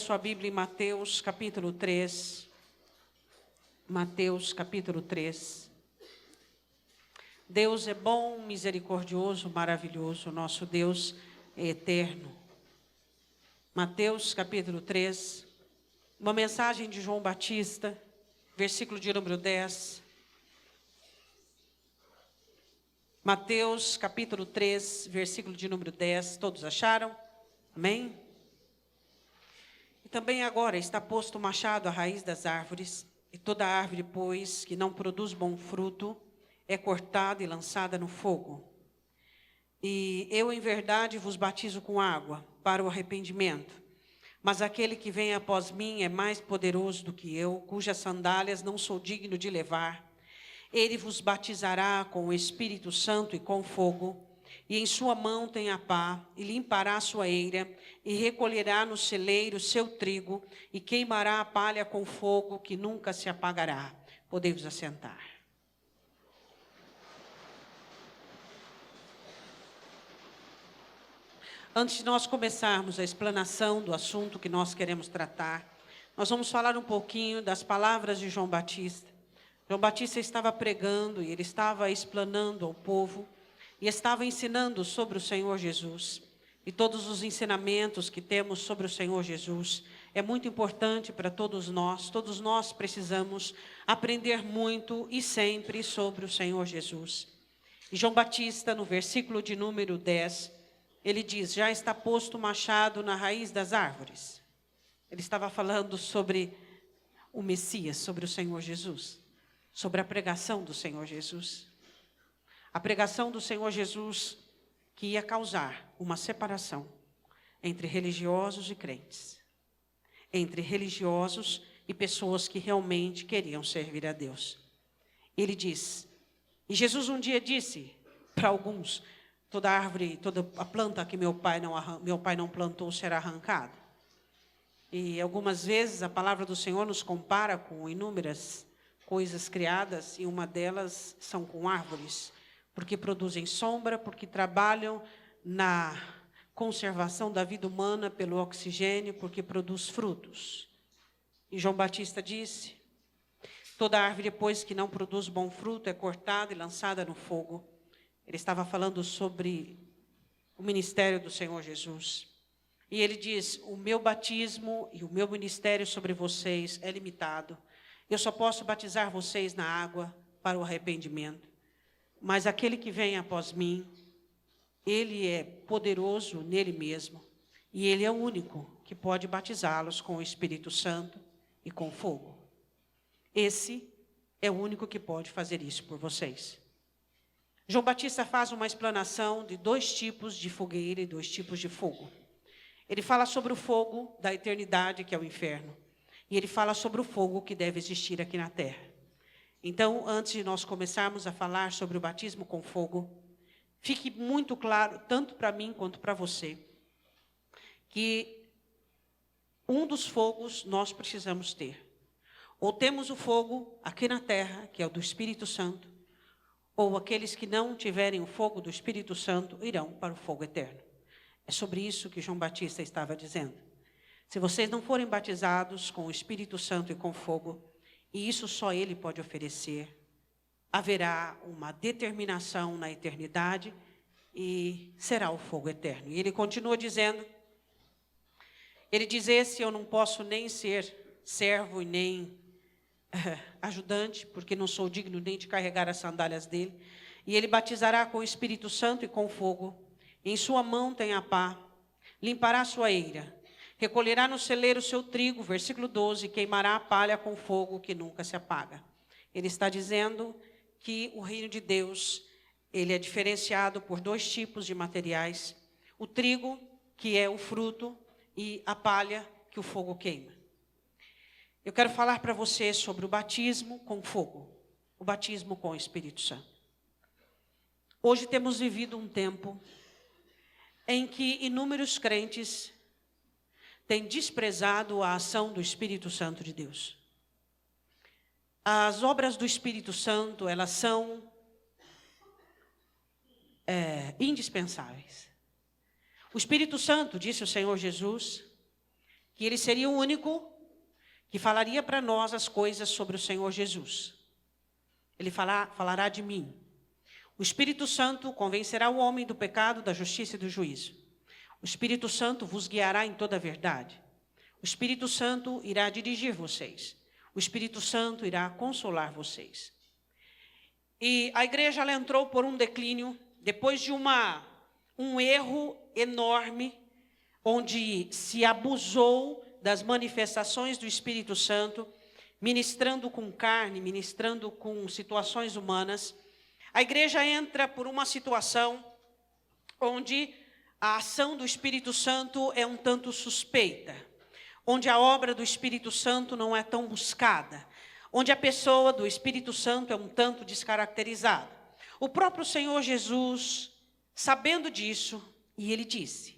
sua Bíblia em Mateus capítulo 3. Mateus capítulo 3. Deus é bom, misericordioso, maravilhoso, nosso Deus é eterno. Mateus capítulo 3, uma mensagem de João Batista, versículo de número 10. Mateus capítulo 3, versículo de número 10, todos acharam? Amém? E também agora está posto o machado à raiz das árvores, e toda árvore, pois, que não produz bom fruto, é cortada e lançada no fogo. E eu, em verdade, vos batizo com água para o arrependimento. Mas aquele que vem após mim é mais poderoso do que eu, cujas sandálias não sou digno de levar. Ele vos batizará com o Espírito Santo e com fogo, e em sua mão tem a pá, e limpará a sua eira, e recolherá no celeiro seu trigo, e queimará a palha com fogo que nunca se apagará. Podei-vos assentar. Antes de nós começarmos a explanação do assunto que nós queremos tratar, nós vamos falar um pouquinho das palavras de João Batista. João Batista estava pregando e ele estava explanando ao povo e estava ensinando sobre o Senhor Jesus. E todos os ensinamentos que temos sobre o Senhor Jesus é muito importante para todos nós precisamos aprender muito e sempre sobre o Senhor Jesus. E João Batista, no versículo de número 10, ele diz, já está posto o machado na raiz das árvores. Ele estava falando sobre o Messias, sobre o Senhor Jesus, sobre a pregação do Senhor Jesus. A pregação do Senhor Jesus que ia causar uma separação entre religiosos e crentes, entre religiosos e pessoas que realmente queriam servir a Deus. Ele diz, e Jesus um dia disse para alguns, toda árvore, toda a planta que meu pai não plantou será arrancada. E algumas vezes a palavra do Senhor nos compara com inúmeras coisas criadas, e uma delas são com árvores, porque produzem sombra, porque trabalham na conservação da vida humana pelo oxigênio, porque produz frutos. E João Batista disse, toda árvore, pois, que não produz bom fruto é cortada e lançada no fogo. Ele estava falando sobre o ministério do Senhor Jesus. E ele diz, o meu batismo e o meu ministério sobre vocês é limitado. Eu só posso batizar vocês na água para o arrependimento. Mas aquele que vem após mim, ele é poderoso nele mesmo. E ele é o único que pode batizá-los com o Espírito Santo e com fogo. Esse é o único que pode fazer isso por vocês. João Batista faz uma explanação de dois tipos de fogueira e dois tipos de fogo. Ele fala sobre o fogo da eternidade, que é o inferno. E ele fala sobre o fogo que deve existir aqui na terra. Então, antes de nós começarmos a falar sobre o batismo com fogo, fique muito claro, tanto para mim quanto para você, que um dos fogos nós precisamos ter. Ou temos o fogo aqui na terra, que é o do Espírito Santo, ou aqueles que não tiverem o fogo do Espírito Santo irão para o fogo eterno. É sobre isso que João Batista estava dizendo. Se vocês não forem batizados com o Espírito Santo e com fogo, e isso só Ele pode oferecer, haverá uma determinação na eternidade e será o fogo eterno. E ele continua dizendo, ele diz, esse eu não posso nem ser servo e nem ajudante, porque não sou digno nem de carregar as sandálias dele. E ele batizará com o Espírito Santo e com fogo. Em sua mão tem a pá, limpará a sua eira, recolherá no celeiro o seu trigo, versículo 12, queimará a palha com fogo que nunca se apaga. Ele está dizendo que o reino de Deus, ele é diferenciado por dois tipos de materiais. O trigo, que é o fruto, e a palha, que o fogo queima. Eu quero falar para você sobre o batismo com fogo, o batismo com o Espírito Santo. Hoje temos vivido um tempo em que inúmeros crentes têm desprezado a ação do Espírito Santo de Deus. As obras do Espírito Santo, elas são indispensáveis. O Espírito Santo, disse o Senhor Jesus, que ele seria o único que falaria para nós as coisas sobre o Senhor Jesus. Ele falará de mim. O Espírito Santo convencerá o homem do pecado, da justiça e do juízo. O Espírito Santo vos guiará em toda a verdade. O Espírito Santo irá dirigir vocês. O Espírito Santo irá consolar vocês. E a igreja ela entrou por um declínio, depois de um erro enorme, onde se abusou das manifestações do Espírito Santo, ministrando com carne, ministrando com situações humanas. A igreja entra por uma situação onde a ação do Espírito Santo é um tanto suspeita, onde a obra do Espírito Santo não é tão buscada, onde a pessoa do Espírito Santo é um tanto descaracterizada. O próprio Senhor Jesus, sabendo disso, e ele disse: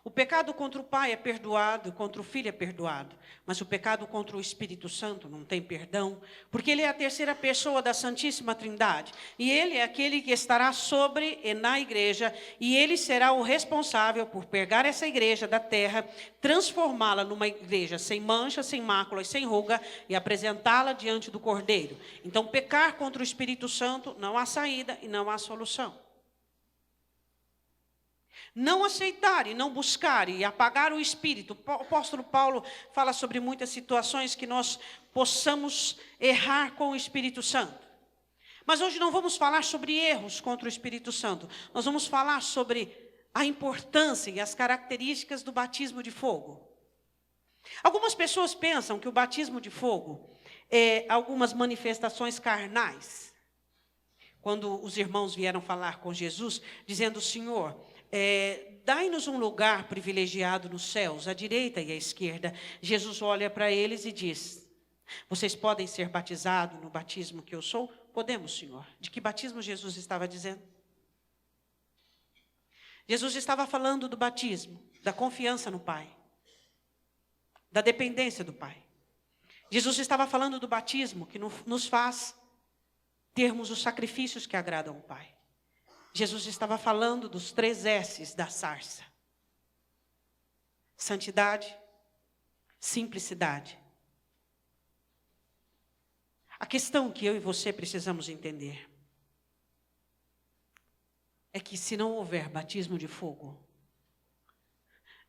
o pecado contra o Pai é perdoado, contra o Filho é perdoado, mas o pecado contra o Espírito Santo não tem perdão, porque ele é a terceira pessoa da Santíssima Trindade, e ele é aquele que estará sobre e na igreja, e ele será o responsável por pegar essa igreja da terra, transformá-la numa igreja sem mancha, sem mácula e sem ruga, e apresentá-la diante do Cordeiro. Então, pecar contra o Espírito Santo, não há saída e não há solução. Não aceitar e não buscar e apagar o Espírito. O apóstolo Paulo fala sobre muitas situações que nós possamos errar com o Espírito Santo. Mas hoje não vamos falar sobre erros contra o Espírito Santo. Nós vamos falar sobre a importância e as características do batismo de fogo. Algumas pessoas pensam que o batismo de fogo é algumas manifestações carnais. Quando os irmãos vieram falar com Jesus, dizendo: Senhor, dai-nos um lugar privilegiado nos céus, à direita e à esquerda. Jesus olha para eles e diz: vocês podem ser batizados no batismo que eu sou? Podemos, Senhor. De que batismo Jesus estava dizendo? Jesus estava falando do batismo, da confiança no Pai, da dependência do Pai. Jesus estava falando do batismo que nos faz termos os sacrifícios que agradam ao Pai. Jesus estava falando dos 3 S's da sarça: santidade, simplicidade. A questão que eu e você precisamos entender é que se não houver batismo de fogo,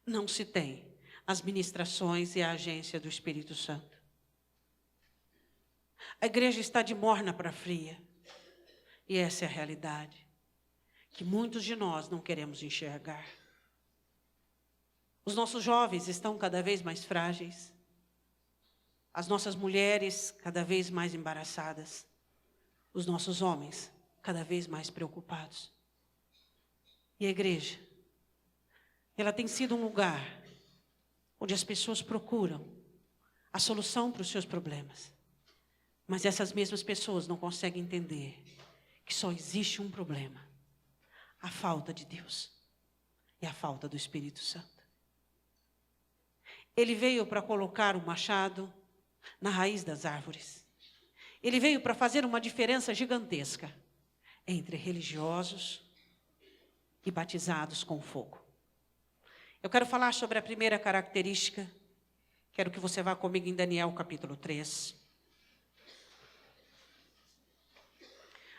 não se tem as ministrações e a agência do Espírito Santo. A igreja está de morna para fria, e essa é a realidade que muitos de nós não queremos enxergar. Os nossos jovens estão cada vez mais frágeis. As nossas mulheres cada vez mais embaraçadas. Os nossos homens cada vez mais preocupados. E a igreja, ela tem sido um lugar onde as pessoas procuram a solução para os seus problemas. Mas essas mesmas pessoas não conseguem entender que só existe um problema: a falta de Deus e a falta do Espírito Santo. Ele veio para colocar o machado na raiz das árvores. Ele veio para fazer uma diferença gigantesca entre religiosos e batizados com fogo. Eu quero falar sobre a primeira característica. Quero que você vá comigo em Daniel capítulo 3.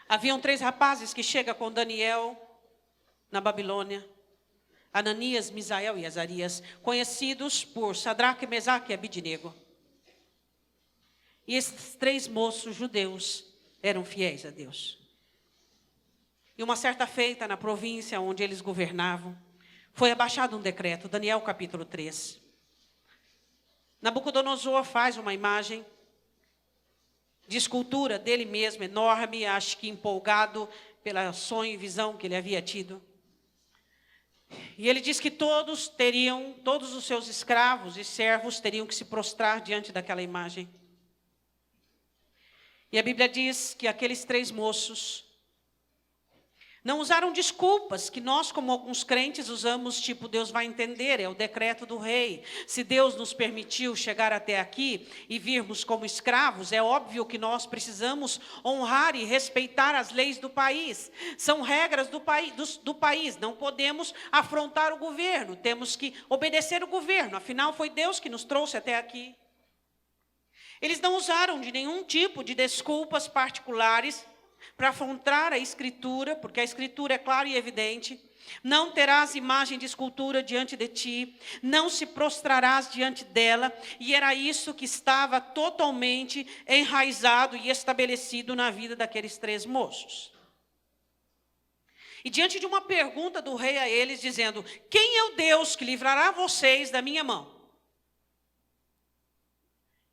Haviam 3 rapazes que chegam com Daniel na Babilônia: Ananias, Misael e Azarias, conhecidos por Sadraque, Mesaque e Abidnego. E esses 3 moços judeus eram fiéis a Deus. E uma certa feita, na província onde eles governavam, foi abaixado um decreto, Daniel capítulo 3. Nabucodonosor faz uma imagem de escultura dele mesmo, enorme, acho que empolgado pela sonho e visão que ele havia tido. E ele diz que todos os seus escravos e servos teriam que se prostrar diante daquela imagem. E a Bíblia diz que aqueles 3 moços Não usaram desculpas que nós, como alguns crentes, usamos, tipo, Deus vai entender, é o decreto do rei. Se Deus nos permitiu chegar até aqui e virmos como escravos, é óbvio que nós precisamos honrar e respeitar as leis do país. São regras do país. Não podemos afrontar o governo, temos que obedecer o governo. Afinal, foi Deus que nos trouxe até aqui. Eles não usaram de nenhum tipo de desculpas particulares para afrontar a Escritura, porque a Escritura é clara e evidente. Não terás imagem de escultura diante de ti, não se prostrarás diante dela. E era isso que estava totalmente enraizado e estabelecido na vida daqueles 3 moços. E diante de uma pergunta do rei a eles, dizendo: quem é o Deus que livrará vocês da minha mão?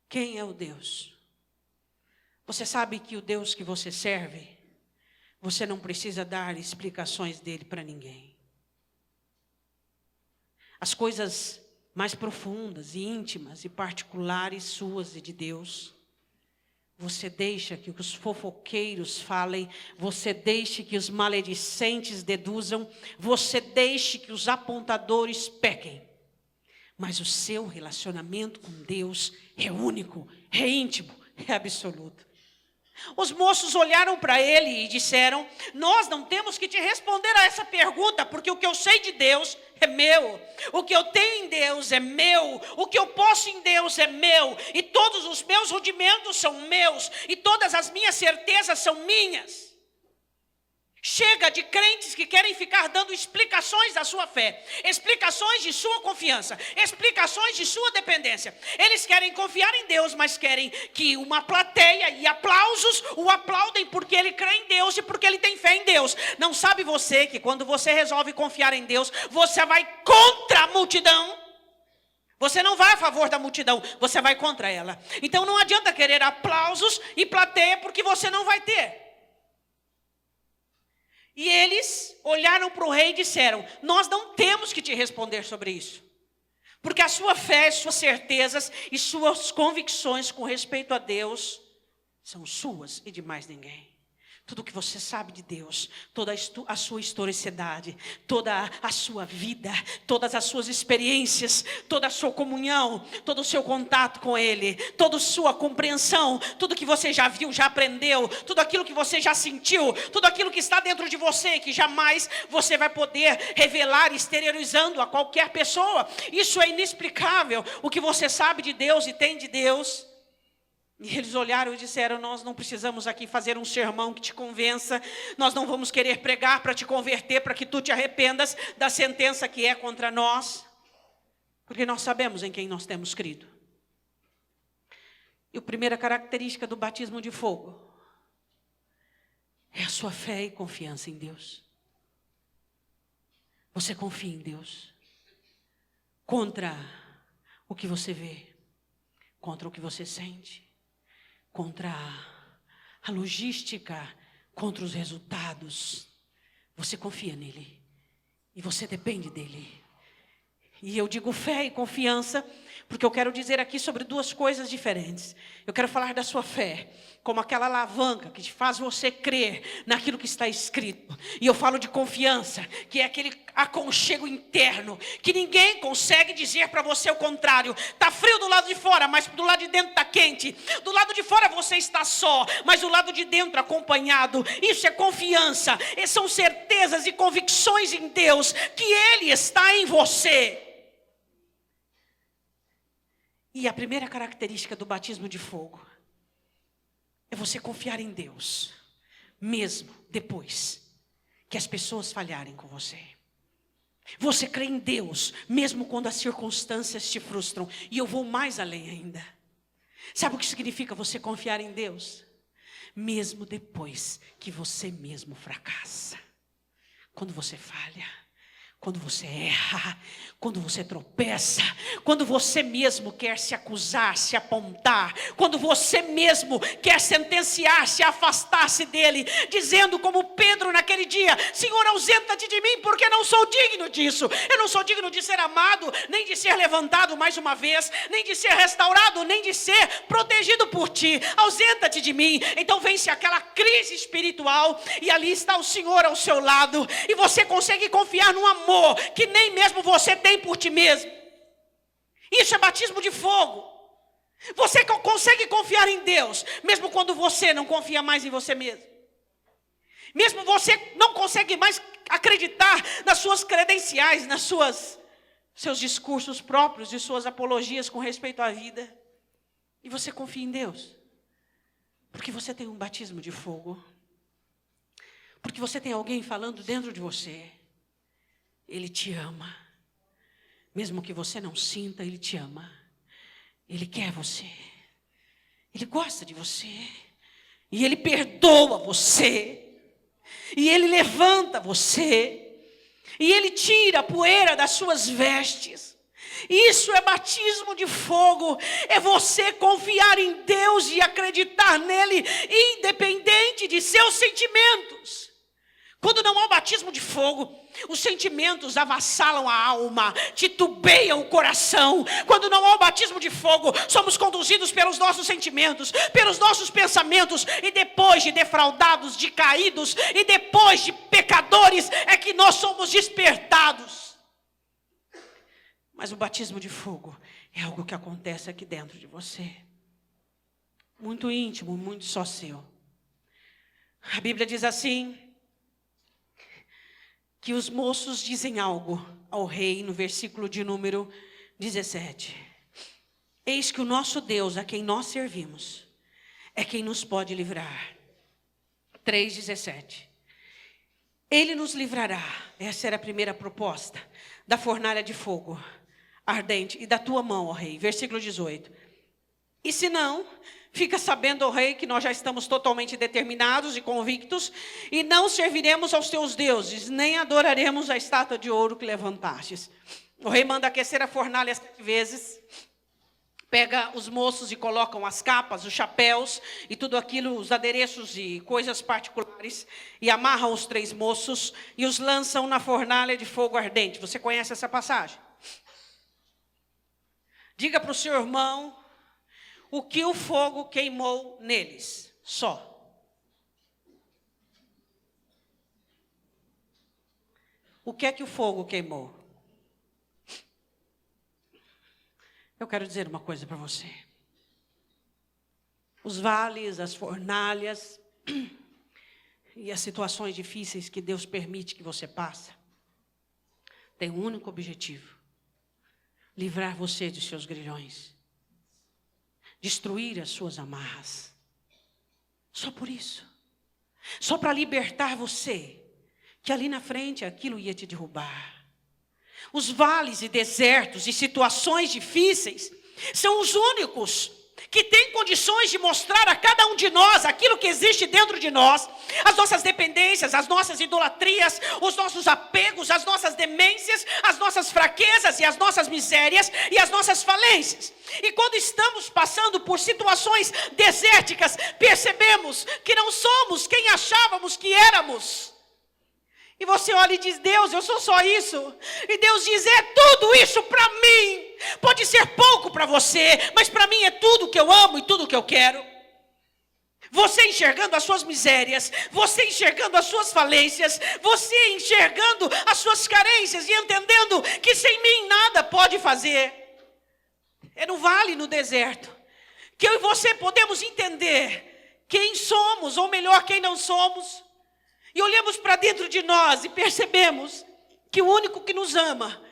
Quem é o Deus? Você sabe que o Deus que você serve, você não precisa dar explicações dele para ninguém. As coisas mais profundas e íntimas e particulares suas e de Deus, você deixa que os fofoqueiros falem, você deixa que os maledicentes deduzam, você deixa que os apontadores pequem. Mas o seu relacionamento com Deus é único, é íntimo, é absoluto. Os moços olharam para ele e disseram: nós não temos que te responder a essa pergunta, porque o que eu sei de Deus é meu, o que eu tenho em Deus é meu, o que eu posso em Deus é meu, e todos os meus rudimentos são meus, e todas as minhas certezas são minhas. Chega de crentes que querem ficar dando explicações da sua fé, explicações de sua confiança, explicações de sua dependência. Eles querem confiar em Deus, mas querem que uma plateia e aplausos o aplaudem porque ele crê em Deus e porque ele tem fé em Deus. Não sabe você que quando você resolve confiar em Deus, você vai contra a multidão? Você não vai a favor da multidão, você vai contra ela. Então não adianta querer aplausos e plateia, porque você não vai ter. E eles olharam para o rei e disseram: nós não temos que te responder sobre isso, porque a sua fé, suas certezas e suas convicções com respeito a Deus são suas e de mais ninguém. Tudo que você sabe de Deus, toda a sua historicidade, toda a sua vida, todas as suas experiências, toda a sua comunhão, todo o seu contato com Ele, toda a sua compreensão, tudo que você já viu, já aprendeu, tudo aquilo que você já sentiu, tudo aquilo que está dentro de você, que jamais você vai poder revelar exteriorizando a qualquer pessoa. Isso é inexplicável, o que você sabe de Deus e tem de Deus. E eles olharam e disseram: nós não precisamos aqui fazer um sermão que te convença, nós não vamos querer pregar para te converter, para que tu te arrependas da sentença que é contra nós, porque nós sabemos em quem nós temos crido. E a primeira característica do batismo de fogo é a sua fé e confiança em Deus. Você confia em Deus contra o que você vê, contra o que você sente, contra a logística, contra os resultados. Você confia nele e você depende dele. E eu digo fé e confiança porque eu quero dizer aqui sobre 2 coisas diferentes. Eu quero falar da sua fé como aquela alavanca que te faz você crer naquilo que está escrito. E eu falo de confiança, que é aquele aconchego interno, que ninguém consegue dizer para você o contrário. Está frio do lado de fora, mas do lado de dentro está quente. Do lado de fora você está só, mas do lado de dentro acompanhado. Isso é confiança, são certezas e convicções em Deus, que Ele está em você. E a primeira característica do batismo de fogo é você confiar em Deus, mesmo depois que as pessoas falharem com você. Você crê em Deus, mesmo quando as circunstâncias te frustram. E eu vou mais além ainda. Sabe o que significa você confiar em Deus? Mesmo depois que você mesmo fracassa. Quando você falha, Quando você erra, quando você tropeça, quando você mesmo quer se acusar, se apontar, quando você mesmo quer sentenciar, se afastar-se dele, dizendo como Pedro naquele dia: Senhor, ausenta-te de mim, porque não sou digno disso. Eu não sou digno de ser amado, nem de ser levantado mais uma vez, nem de ser restaurado, nem de ser protegido por ti. Ausenta-te de mim. Então vence aquela crise espiritual, e ali está o Senhor ao seu lado, e você consegue confiar num amor que nem mesmo você tem por ti mesmo. Isso é batismo de fogo. Você consegue confiar em Deus, mesmo quando você não confia mais em você mesmo. Mesmo você não consegue mais acreditar nas suas credenciais, seus discursos próprios e suas apologias com respeito à vida. E você confia em Deus, porque você tem um batismo de fogo. Porque você tem alguém falando dentro de você. Ele te ama. Mesmo que você não sinta, Ele te ama. Ele quer você. Ele gosta de você. E Ele perdoa você. E Ele levanta você. E Ele tira a poeira das suas vestes. Isso é batismo de fogo. É você confiar em Deus e acreditar nele, independente de seus sentimentos. Quando não há o batismo de fogo, os sentimentos avassalam a alma, titubeiam o coração. Quando não há o batismo de fogo, somos conduzidos pelos nossos sentimentos, pelos nossos pensamentos, e depois de defraudados, de caídos, e depois de pecadores, é que nós somos despertados. Mas o batismo de fogo é algo que acontece aqui dentro de você, muito íntimo, muito só seu. A Bíblia diz assim, que os moços dizem algo ao rei, no versículo de número 17. Eis que o nosso Deus, a quem nós servimos, é quem nos pode livrar. 3,17. Ele nos livrará, essa era a primeira proposta, da fornalha de fogo ardente e da tua mão, ó rei. Versículo 18. E se não, fica sabendo, ó rei, que nós já estamos totalmente determinados e convictos, e não serviremos aos teus deuses, nem adoraremos a estátua de ouro que levantastes. O rei manda aquecer a fornalha 7 vezes, pega os moços e colocam as capas, os chapéus e tudo aquilo, os adereços e coisas particulares, e amarram os 3 moços e os lançam na fornalha de fogo ardente. Você conhece essa passagem? Diga para o seu irmão o que o fogo queimou neles, só. O que é que o fogo queimou? Eu quero dizer uma coisa para você. Os vales, as fornalhas e as situações difíceis que Deus permite que você passe, têm um único objetivo: livrar você dos seus grilhões, destruir as suas amarras. Só por isso. Só para libertar você, que ali na frente aquilo ia te derrubar. Os vales e desertos e situações difíceis são os únicos que têm condições de mostrar a cada um de nós aquilo que existe dentro de nós, as nossas dependências, as nossas idolatrias, os nossos apegos, as nossas demências, as nossas fraquezas e as nossas misérias e as nossas falências. E quando estamos passando por situações desérticas, percebemos que não somos quem achávamos que éramos. E você olha e diz: Deus, eu sou só isso. E Deus diz: é tudo isso para mim. Pode ser pouco para você, mas para mim é tudo que eu amo e tudo que eu quero. Você enxergando as suas misérias, você enxergando as suas falências, você enxergando as suas carências e entendendo que sem mim nada pode fazer. É no vale, no deserto, que eu e você podemos entender quem somos, ou melhor, quem não somos. E olhamos para dentro de nós e percebemos que o único que nos ama,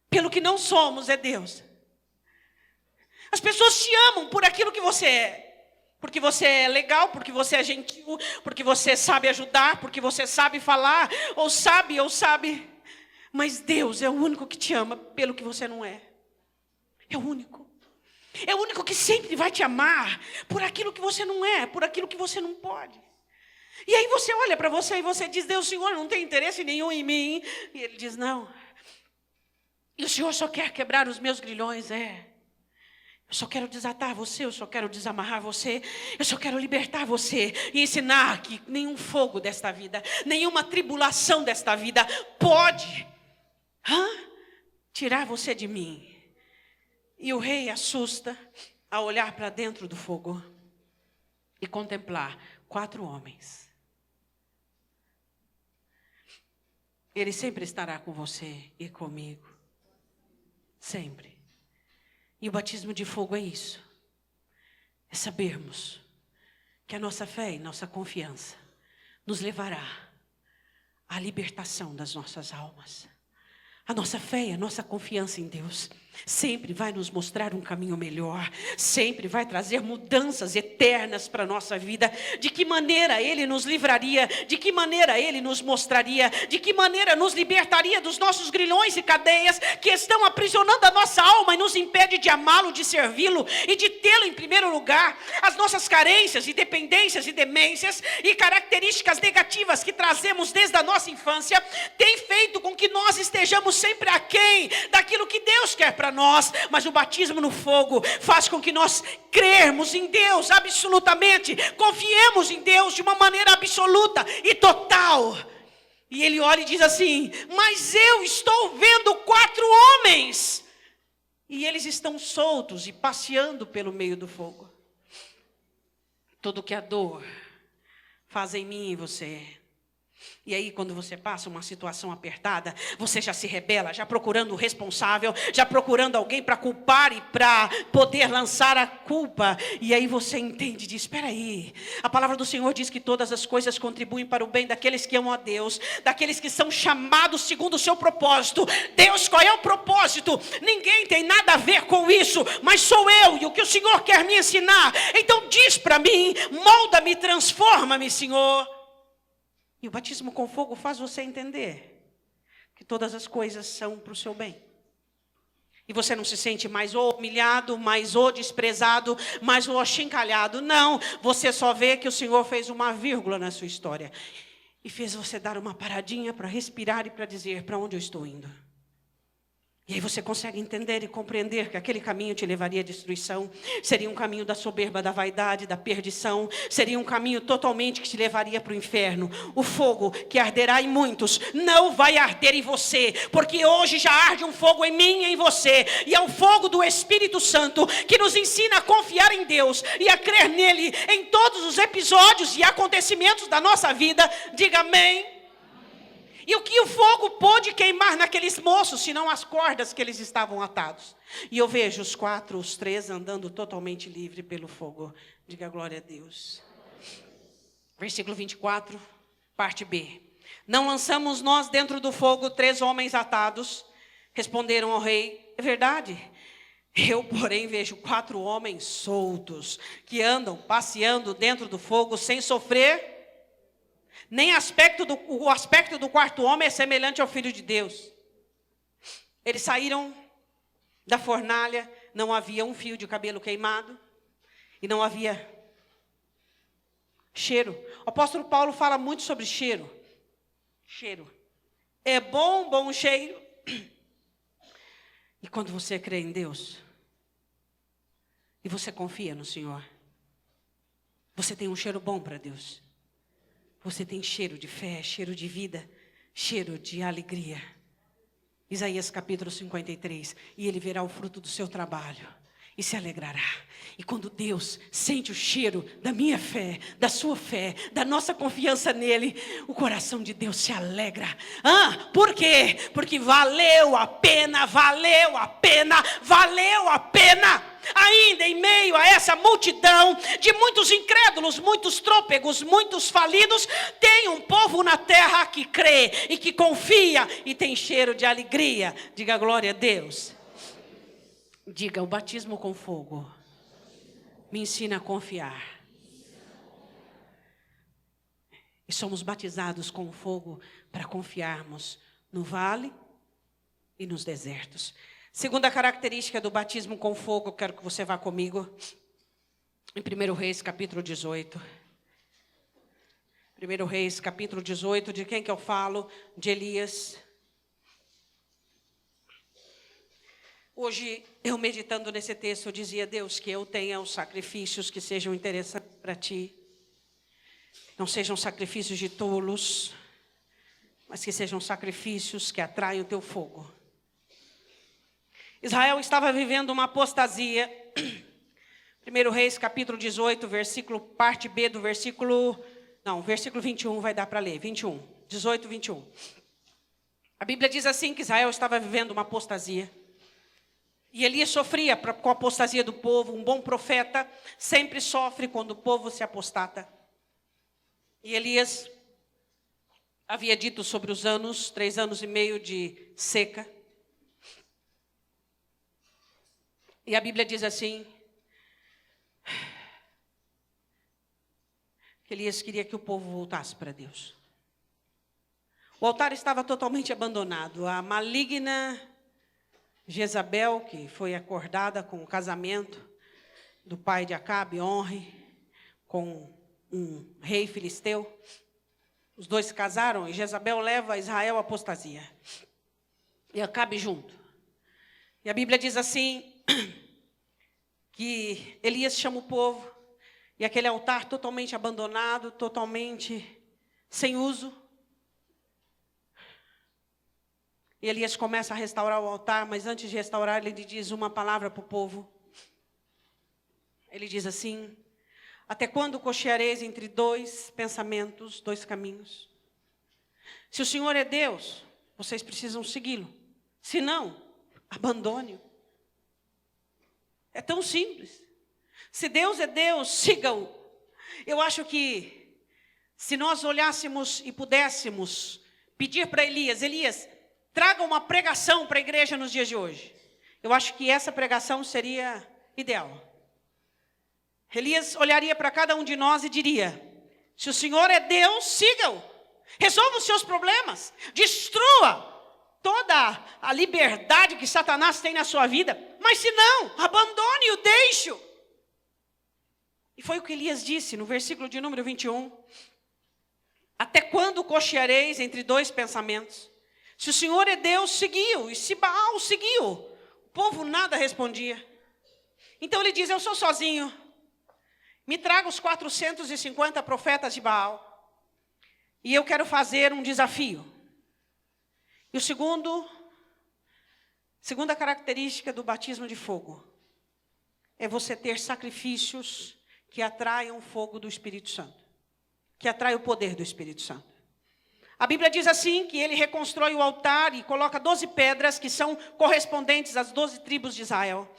pelo que não somos, é Deus. As pessoas te amam por aquilo que você é. Porque você é legal, porque você é gentil, porque você sabe ajudar, porque você sabe falar, ou sabe. Mas Deus é o único que te ama pelo que você não é. É o único. É o único que sempre vai te amar por aquilo que você não é, por aquilo que você não pode. E aí você olha para você e você diz, Deus, o Senhor não tem interesse nenhum em mim. E Ele diz, não. E o Senhor só quer quebrar os meus grilhões, Eu só quero desatar você, eu só quero desamarrar você, eu só quero libertar você e ensinar que nenhum fogo desta vida, nenhuma tribulação desta vida pode tirar você de mim. E o rei assusta a olhar para dentro do fogo e contemplar 4 homens. Ele sempre estará com você e comigo. Sempre. E o batismo de fogo é isso. É sabermos que a nossa fé e nossa confiança nos levará à libertação das nossas almas. A nossa fé e a nossa confiança em Deus sempre vai nos mostrar um caminho melhor, sempre vai trazer mudanças eternas para a nossa vida. De que maneira Ele nos livraria, de que maneira Ele nos mostraria, de que maneira nos libertaria dos nossos grilhões e cadeias que estão aprisionando a nossa alma e nos impede de amá-lo, de servi-lo e de tê-lo em primeiro lugar. As nossas carências e dependências e demências e características negativas que trazemos desde a nossa infância têm feito com que nós estejamos sempre aquém daquilo que Deus quer para nós. Mas o batismo no fogo faz com que nós crermos em Deus absolutamente, confiemos em Deus de uma maneira absoluta e total. E ele olha e diz assim, mas eu estou vendo 4 homens e eles estão soltos e passeando pelo meio do fogo. Tudo que a dor faz em mim e você. E aí quando você passa uma situação apertada, você já se rebela, já procurando o responsável, já procurando alguém para culpar e para poder lançar a culpa. E aí você entende e diz, espera aí, a palavra do Senhor diz que todas as coisas contribuem para o bem daqueles que amam a Deus, daqueles que são chamados segundo o seu propósito. Deus, qual é o propósito? Ninguém tem nada a ver com isso, mas sou eu e o que o Senhor quer me ensinar. Então diz para mim, molda-me, transforma-me, Senhor. E o batismo com fogo faz você entender que todas as coisas são para o seu bem. E você não se sente mais ou humilhado, mais ou desprezado, mais ou achincalhado. Não, você só vê que o Senhor fez uma vírgula na sua história. E fez você dar uma paradinha para respirar e para dizer, para onde eu estou indo? E aí você consegue entender e compreender que aquele caminho te levaria à destruição. Seria um caminho da soberba, da vaidade, da perdição. Seria um caminho totalmente que te levaria para o inferno. O fogo que arderá em muitos não vai arder em você. Porque hoje já arde um fogo em mim e em você. E é o fogo do Espírito Santo que nos ensina a confiar em Deus e a crer nele em todos os episódios e acontecimentos da nossa vida. Diga amém. E o que o fogo pôde queimar naqueles moços, senão as cordas que eles estavam atados? E eu vejo os 3 andando totalmente livre pelo fogo. Diga glória a Deus. Versículo 24, parte B. Não lançamos nós dentro do fogo 3 homens atados? Responderam ao rei, é verdade. Eu, porém, vejo 4 homens soltos, que andam passeando dentro do fogo sem sofrer. Nem o aspecto do 4º homem é semelhante ao Filho de Deus. Eles saíram da fornalha, não havia um fio de cabelo queimado, e não havia cheiro. O apóstolo Paulo fala muito sobre cheiro. Cheiro. É bom cheiro. E quando você crê em Deus, e você confia no Senhor, você tem um cheiro bom para Deus. Você tem cheiro de fé, cheiro de vida, cheiro de alegria. Isaías capítulo 53. E ele verá o fruto do seu trabalho e se alegrará. E quando Deus sente o cheiro da minha fé, da sua fé, da nossa confiança nele, o coração de Deus se alegra. Por quê? Porque valeu a pena, valeu a pena, valeu a pena. Ainda em meio a essa multidão de muitos incrédulos, muitos trôpegos, muitos falidos, tem um povo na terra que crê e que confia e tem cheiro de alegria. Diga glória a Deus. Diga, o batismo com fogo me ensina a confiar. E somos batizados com fogo para confiarmos no vale e nos desertos. Segunda característica do batismo com fogo, eu quero que você vá comigo. Em 1 Reis, capítulo 18. 1 Reis, capítulo 18, de quem que eu falo? De Elias. Hoje, eu meditando nesse texto, eu dizia, Deus, que eu tenha os sacrifícios que sejam interessantes para Ti. Não sejam sacrifícios de tolos, mas que sejam sacrifícios que atraiam o Teu fogo. Israel estava vivendo uma apostasia. 1 Reis, capítulo 18, parte B do versículo 21 vai dar para ler, 18, 21. A Bíblia diz assim que Israel estava vivendo uma apostasia. E Elias sofria com a apostasia do povo. Um bom profeta sempre sofre quando o povo se apostata. E Elias havia dito sobre os 3 anos e meio de seca. E a Bíblia diz assim, que Elias queria que o povo voltasse para Deus. O altar estava totalmente abandonado. A maligna Jezabel, que foi acordada com o casamento do pai de Acabe, Onre, com um rei filisteu. Os dois se casaram e Jezabel leva Israel à apostasia. E Acabe junto. E a Bíblia diz assim, que Elias chama o povo, e aquele altar totalmente abandonado, totalmente sem uso. E Elias começa a restaurar o altar, mas antes de restaurar, ele diz uma palavra para o povo. Ele diz assim, até quando cocheareis entre 2 pensamentos, 2 caminhos? Se o Senhor é Deus, vocês precisam segui-lo. Se não, abandone-o. É tão simples. Se Deus é Deus, siga-o. Eu acho que se nós olhássemos e pudéssemos pedir para Elias, traga uma pregação para a igreja nos dias de hoje. Eu acho que essa pregação seria ideal. Elias olharia para cada um de nós e diria, se o Senhor é Deus, siga-o. Resolva os seus problemas. Destrua toda a liberdade que Satanás tem na sua vida. Mas se não, abandone-o, deixe-o. E foi o que Elias disse no versículo de número 21. Até quando cocheareis entre 2 pensamentos? Se o Senhor é Deus, seguiu. E se Baal, seguiu. O povo nada respondia. Então ele diz, eu sou sozinho. Me traga os 450 profetas de Baal. E eu quero fazer um desafio. E o segunda característica do batismo de fogo é você ter sacrifícios que atraiam o fogo do Espírito Santo. Que atraem o poder do Espírito Santo. A Bíblia diz assim, que ele reconstrói o altar e coloca 12 pedras que são correspondentes às 12 tribos de Israel.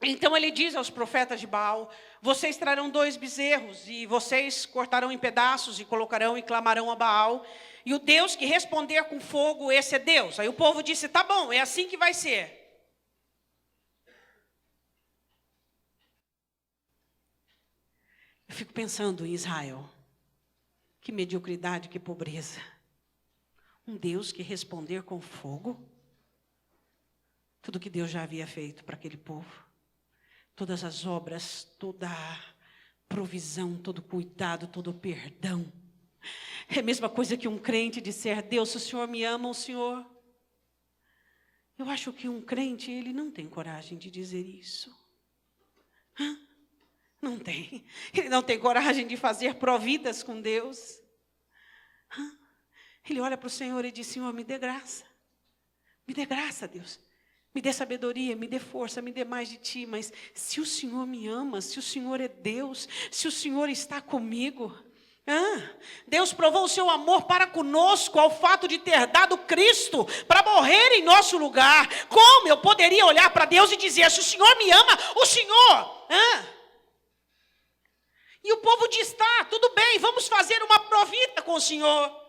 Então ele diz aos profetas de Baal, vocês trarão 2 bezerros e vocês cortarão em pedaços e colocarão e clamarão a Baal. E o Deus que responder com fogo, esse é Deus. Aí o povo disse, tá bom, é assim que vai ser. Eu fico pensando em Israel. Que mediocridade, que pobreza. Um Deus que responder com fogo. Tudo que Deus já havia feito para aquele povo. Todas as obras, toda a provisão, todo o cuidado, todo o perdão. É a mesma coisa que um crente disser, Deus, se o Senhor me ama, o Senhor... Eu acho que um crente, ele não tem coragem de dizer isso. Não tem. Ele não tem coragem de fazer providas com Deus. Ele olha para o Senhor e diz, Senhor, me dê graça. Me dê graça, Deus. Me dê sabedoria, me dê força, me dê mais de Ti. Mas se o Senhor me ama, se o Senhor é Deus, se o Senhor está comigo... Deus provou o seu amor para conosco ao fato de ter dado Cristo para morrer em nosso lugar. Como eu poderia olhar para Deus e dizer, se o Senhor me ama, o Senhor... E o povo diz, tá, tudo bem, vamos fazer uma provida com o Senhor.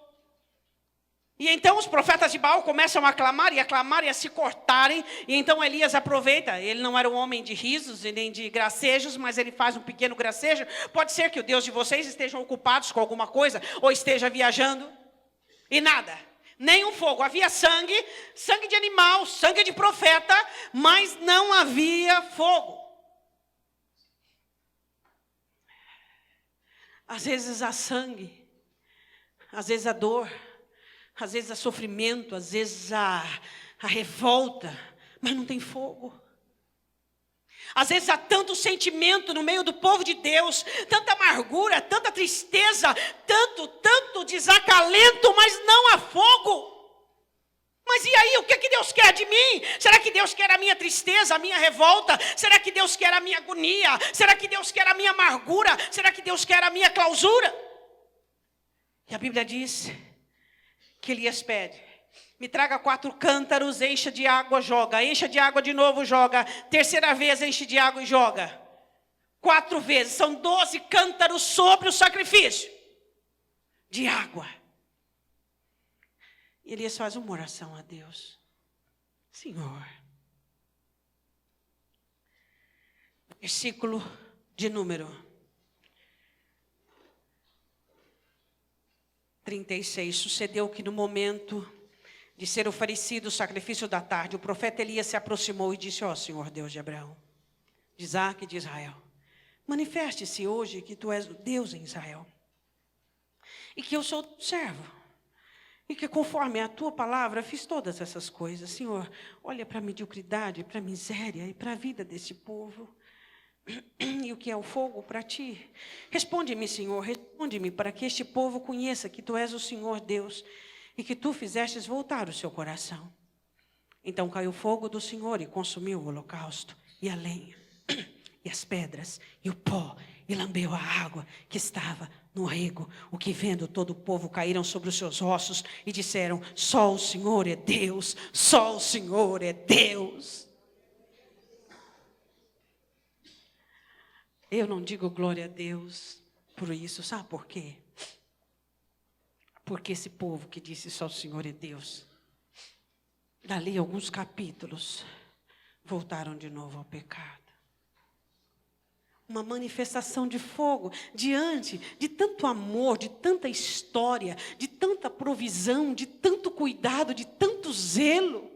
E então os profetas de Baal começam a clamar e a se cortarem. E então Elias aproveita. Ele não era um homem de risos e nem de gracejos, mas ele faz um pequeno gracejo. Pode ser que o Deus de vocês estejam ocupados com alguma coisa, ou esteja viajando. E nada, nenhum fogo. Havia sangue, sangue de animal, sangue de profeta, mas não havia fogo. Às vezes há sangue às vezes a dor, às vezes o sofrimento, às vezes a revolta, mas não tem fogo. Às vezes há tanto sentimento no meio do povo de Deus, tanta amargura, tanta tristeza, tanto desacalento, mas não há fogo. Mas e aí, o que Deus quer de mim? Será que Deus quer a minha tristeza, a minha revolta? Será que Deus quer a minha agonia? Será que Deus quer a minha amargura? Será que Deus quer a minha clausura? E a Bíblia diz que Elias pede: me traga 4 cântaros, encha de água, joga. Encha de água de novo, joga. Terceira vez, enche de água e joga. 4 vezes, são 12 cântaros sobre o sacrifício de água. E Elias faz uma oração a Deus: Senhor, versículo de número 36, sucedeu que no momento de ser oferecido o sacrifício da tarde, o profeta Elias se aproximou e disse: ó Senhor Deus de Abraão, de Isaque e de Israel, manifeste-se hoje que tu és o Deus em Israel, e que eu sou teu servo, e que conforme a tua palavra fiz todas essas coisas. Senhor, olha para a mediocridade, para a miséria e para a vida desse povo. E o que é o fogo para ti? Responde-me, Senhor, responde-me, para que este povo conheça que tu és o Senhor Deus e que tu fizestes voltar o seu coração. Então caiu o fogo do Senhor e consumiu o holocausto, e a lenha, e as pedras, e o pó, e lambeu a água que estava no rego. O que vendo todo o povo caíram sobre os seus ossos e disseram: só o Senhor é Deus, só o Senhor é Deus. Eu não digo glória a Deus por isso, sabe por quê? Porque esse povo que disse só o Senhor é Deus, dali alguns capítulos, voltaram de novo ao pecado. Uma manifestação de fogo diante de tanto amor, de tanta história, de tanta provisão, de tanto cuidado, de tanto zelo.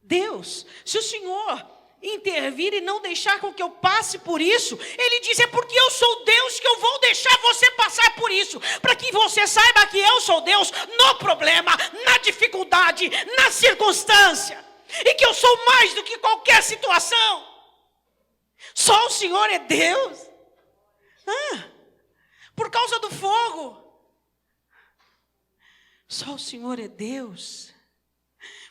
Deus, se o Senhor intervir e não deixar com que eu passe por isso, Ele diz: é porque eu sou Deus que eu vou deixar você passar por isso, para que você saiba que eu sou Deus no problema, na dificuldade, na circunstância, e que eu sou mais do que qualquer situação. Só o Senhor é Deus. Por causa do fogo. Só o Senhor é Deus.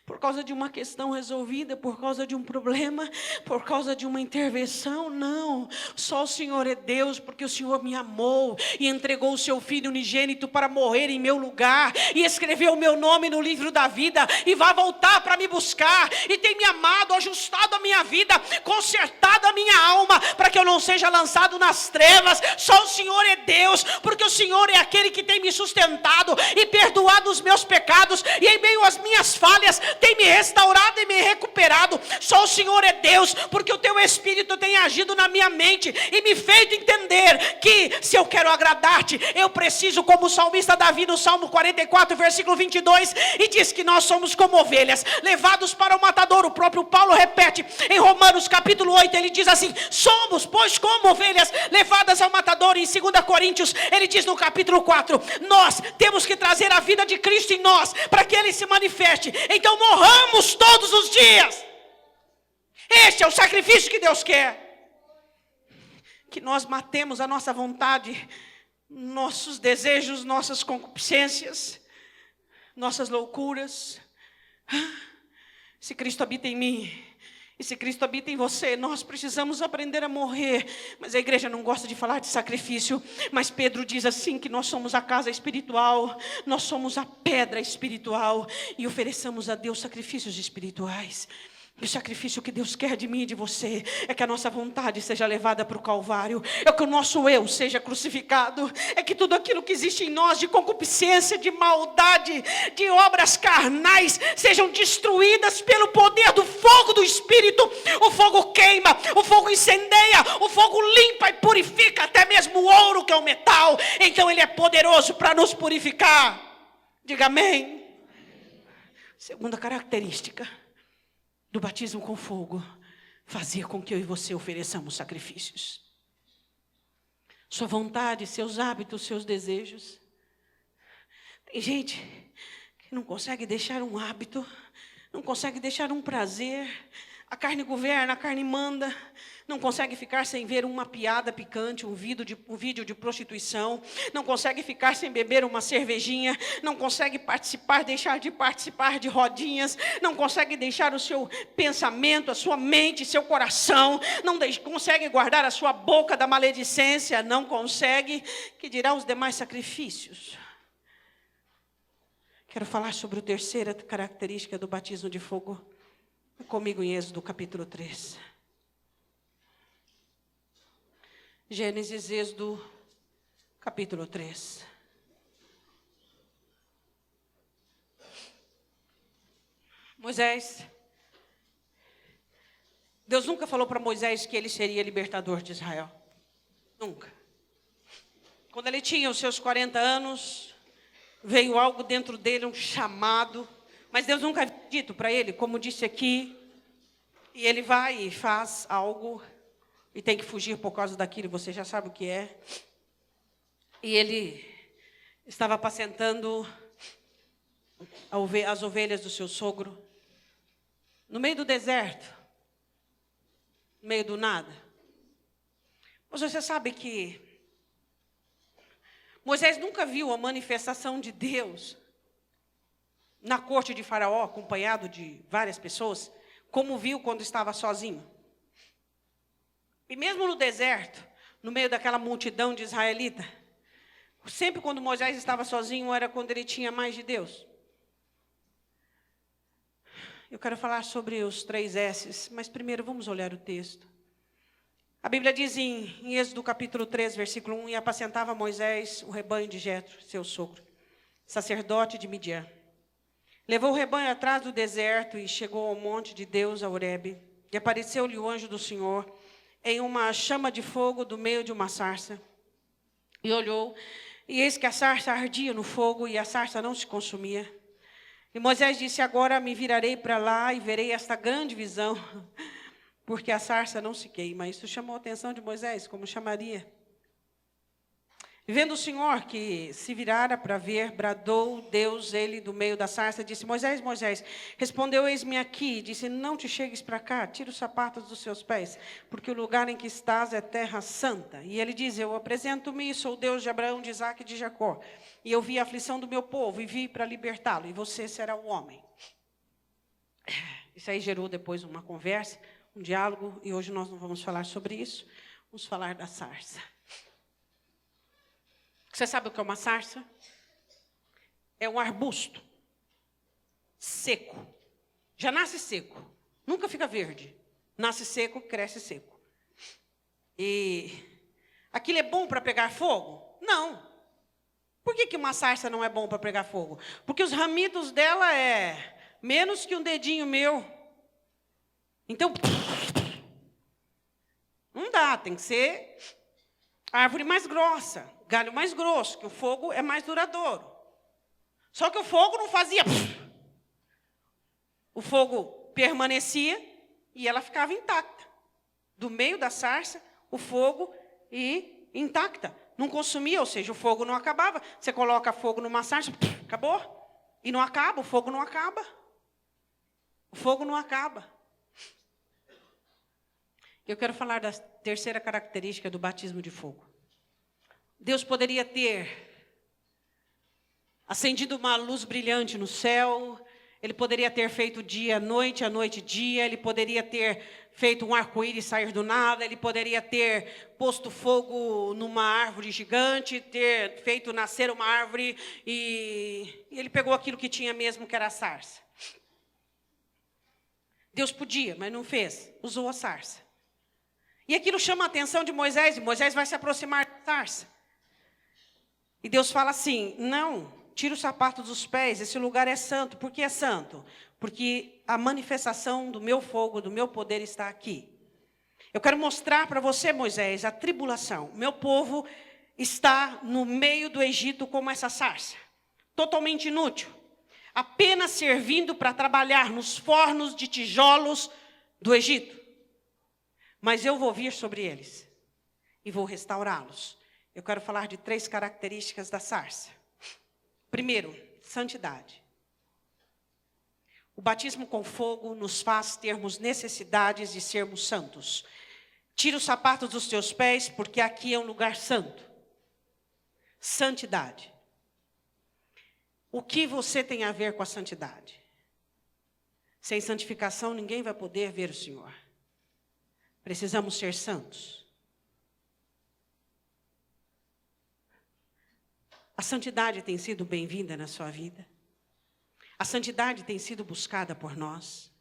Por causa de uma questão resolvida, por causa de um problema, por causa de uma intervenção, não. Só o Senhor é Deus, porque o Senhor me amou e entregou o seu Filho unigênito para morrer em meu lugar, e escreveu o meu nome no livro da vida, e vai voltar para me buscar, e tem me amado, ajustado a minha vida, consertado a minha alma, para que eu não seja lançado nas trevas. Só o Senhor é Deus, porque o Senhor é aquele que tem me sustentado e perdoado os meus pecados, e em meio às minhas falhas tem me restaurado e me recuperado. Só o Senhor é Deus, porque o teu Espírito tem agido na minha mente e me feito entender que se eu quero agradar-te, eu preciso, como o salmista Davi no Salmo 44, versículo 22, e diz que nós somos como ovelhas levados para o matador. O próprio Paulo repete em Romanos capítulo 8, ele diz assim: somos, pois, como ovelhas levadas ao matador. Em 2 Coríntios, ele diz no capítulo 4, nós temos que trazer a vida de Cristo em nós, para que Ele se manifeste. Então morramos todos os dias. Este é o sacrifício que Deus quer. Que nós matemos a nossa vontade, nossos desejos, nossas concupiscências, nossas loucuras. Se Cristo habita em mim, e se Cristo habita em você, nós precisamos aprender a morrer. Mas a igreja não gosta de falar de sacrifício. Mas Pedro diz assim, que nós somos a casa espiritual, nós somos a pedra espiritual, e ofereçamos a Deus sacrifícios espirituais. E o sacrifício que Deus quer de mim e de você é que a nossa vontade seja levada para o Calvário, é que o nosso eu seja crucificado, é que tudo aquilo que existe em nós de concupiscência, de maldade, de obras carnais, sejam destruídas pelo poder do fogo do Espírito. O fogo queima, o fogo incendeia, o fogo limpa e purifica até mesmo o ouro, que é o metal. Então Ele é poderoso para nos purificar. Diga amém. Segunda característica do batismo com fogo: fazer com que eu e você ofereçamos sacrifícios. Sua vontade, seus hábitos, seus desejos Tem gente que não consegue deixar um hábito, não consegue deixar um prazer. A carne governa, a carne manda. Não consegue ficar sem ver uma piada picante, um vídeo de prostituição. Não consegue ficar sem beber uma cervejinha. Não consegue deixar de participar de rodinhas. Não consegue deixar o seu pensamento, a sua mente, seu coração. Não consegue guardar a sua boca da maledicência. Não consegue, que dirá os demais sacrifícios. Quero falar sobre a terceira característica do batismo de fogo. Comigo em Êxodo capítulo 3. Gênesis, Êxodo capítulo 3. Moisés. Deus nunca falou para Moisés que ele seria libertador de Israel. Nunca. Quando ele tinha os seus 40 anos, veio algo dentro dele, um chamado. Mas Deus nunca havia dito para ele, como disse aqui, e ele vai e faz algo, e tem que fugir por causa daquilo, você já sabe o que é. E ele estava apacentando as ovelhas do seu sogro, no meio do deserto, no meio do nada. Mas você sabe que Moisés nunca viu a manifestação de Deus na corte de Faraó, acompanhado de várias pessoas, como viu quando estava sozinho. E mesmo no deserto, no meio daquela multidão de israelita, sempre quando Moisés estava sozinho, era quando ele tinha mais de Deus. Eu quero falar sobre os 3 S's, mas primeiro vamos olhar o texto. A Bíblia diz em Êxodo capítulo 3, versículo 1, e apacentava Moisés o rebanho de Jetro, seu sogro, sacerdote de Midian. Levou o rebanho atrás do deserto e chegou ao monte de Deus, a Horebe. E apareceu-lhe o anjo do Senhor em uma chama de fogo do meio de uma sarça. E olhou, e eis que a sarça ardia no fogo, e a sarça não se consumia. E Moisés disse, agora me virarei para lá e verei esta grande visão, porque a sarça não se queima. Isso chamou a atenção de Moisés, como chamaria? E vendo o Senhor que se virara para ver, bradou Deus ele do meio da sarça, disse, Moisés, Moisés. Respondeu, eis-me aqui. Disse, não te chegues para cá, tira os sapatos dos seus pés, porque o lugar em que estás é terra santa. E ele diz, eu apresento-me, sou Deus de Abraão, de Isaque e de Jacó. E eu vi a aflição do meu povo e vi para libertá-lo, e você será o homem. Isso aí gerou depois uma conversa, um diálogo, e hoje nós não vamos falar sobre isso, vamos falar da sarça. Você sabe o que é uma sarça? É um arbusto seco. Já nasce seco, nunca fica verde. Nasce seco, cresce seco. E aquilo é bom para pegar fogo? Não. Por que uma sarça não é bom para pegar fogo? Porque os ramitos dela é menos que um dedinho meu. Então, não dá, tem que ser árvore mais grossa, galho mais grosso, que o fogo é mais duradouro. Só que o fogo não fazia. O fogo permanecia e ela ficava intacta. Do meio da sarça, o fogo e intacta. Não consumia, ou seja, o fogo não acabava. Você coloca fogo numa sarça, acabou. E não acaba, o fogo não acaba. O fogo não acaba. Eu quero falar da terceira característica do batismo de fogo. Deus poderia ter acendido uma luz brilhante no céu, ele poderia ter feito dia, noite, a noite, dia, ele poderia ter feito um arco-íris sair do nada, ele poderia ter posto fogo numa árvore gigante, ter feito nascer uma árvore, e ele pegou aquilo que tinha mesmo, que era a sarça. Deus podia, mas não fez, usou a sarça. E aquilo chama a atenção de Moisés, e Moisés vai se aproximar da sarça. E Deus fala assim, não, tira os sapatos dos pés, esse lugar é santo. Por que é santo? Porque a manifestação do meu fogo, do meu poder está aqui. Eu quero mostrar para você, Moisés, a tribulação. Meu povo está no meio do Egito como essa sarça, totalmente inútil, apenas servindo para trabalhar nos fornos de tijolos do Egito. Mas eu vou vir sobre eles e vou restaurá-los. Eu quero falar de 3 características da sarça. Primeiro, santidade. O batismo com fogo nos faz termos necessidades de sermos santos. Tira os sapatos dos teus pés, porque aqui é um lugar santo. Santidade. O que você tem a ver com a santidade? Sem santificação, ninguém vai poder ver o Senhor. Precisamos ser santos. A santidade tem sido bem-vinda na sua vida? A santidade tem sido buscada por nós?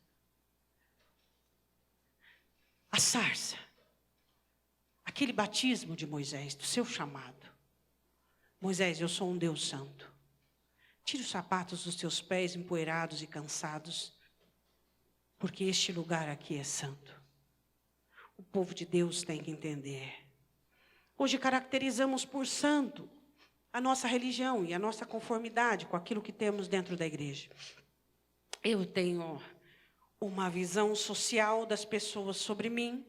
A sarça, aquele batismo de Moisés, do seu chamado. Moisés, eu sou um Deus santo. Tire os sapatos dos teus pés empoeirados e cansados, porque este lugar aqui é santo. O povo de Deus tem que entender. Hoje caracterizamos por santo a nossa religião e a nossa conformidade com aquilo que temos dentro da igreja. Eu tenho uma visão social das pessoas sobre mim.